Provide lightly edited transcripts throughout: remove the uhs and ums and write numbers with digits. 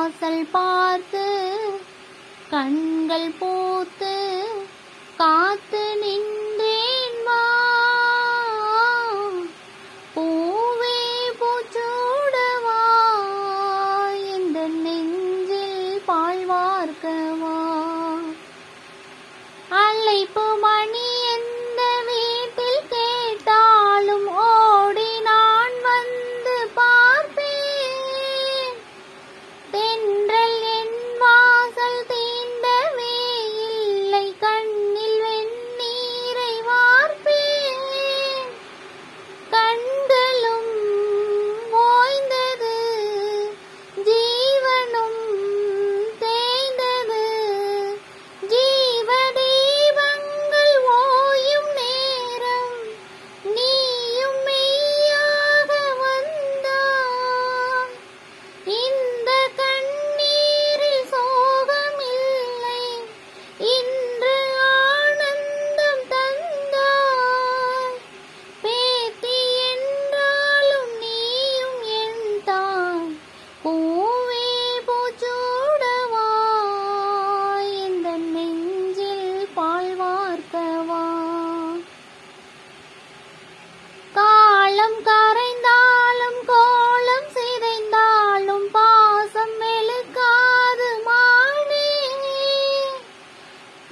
வாசல் பார்த்து கண்கள் பூத்து காத்து நின்றேன் வா பூவே பூச்சூடவா இந்த நெஞ்சில் பாழ்வார்க்கவா அழைப்பு மணி எந்த வீட்டில் கேட்டாலும் ஓடி நான் வந்து பார்ப்பேன் தென்றல் என் வாசல் தீண்டவே இல்லை கண்ணில் வெந்நீரை வார்ப்பேன் கண்களும் ஓய்ந்தது ஜீவனும் தேய்ந்தது ஜீவ தீபங்கள் ஓயும் நேரம் நீயும் மெய்யாக வந்தாய் இந்த கண்ணீரில் சோகமில்லை இன்று ஆனந்தம் தந்தாய் பேத்தி என்றாலும் நீயும் என் தாய் பூவே பூச்சூடவா இந்த நெஞ்சில் பாழ்வார்க்கவா காலம் கரைந்தாலும் கோலம் சிதைந்தாலும் பாசம் மெழுகாது மானே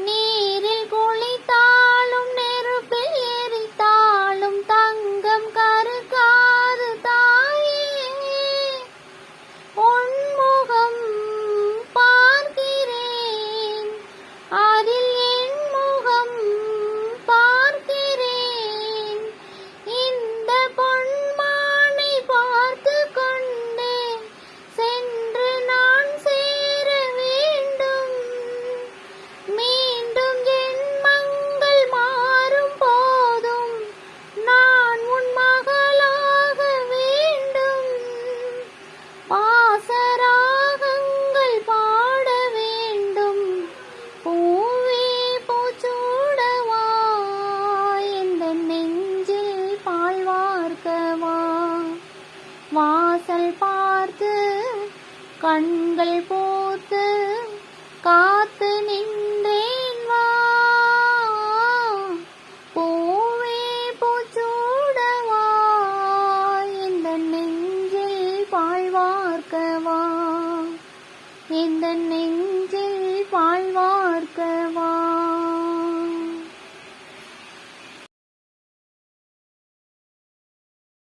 நீரில் குளித்தாலும் நெருப்பில் எரித்தாலும் தங்கம் கருகாது தாயே உன்முகம் பார்க்கிறேன் அதில் என் முகம் பார்க்கிறேன் இந்த பொன்மானை பார்த்து கொண்டே சென்று நான் சேர வேண்டும் மீண்டும் ஜென்மங்கள் மாறும் போதும் நான் உன் மகளாக வேண்டும் பாசராகங்கள் பாட வேண்டும் பூவே பூச்சூடவா இந்த நெஞ்சில் பாழ்வார்க்கவா வாசல் பார்த்து கண்கள் பூத்து காத்து நின்றேன் வா பூவே பூச்சூடவா இந்த நெஞ்சில் பாழ்வார்க்கவா இந்த நெஞ்சில் பாழ்வார்க்கவா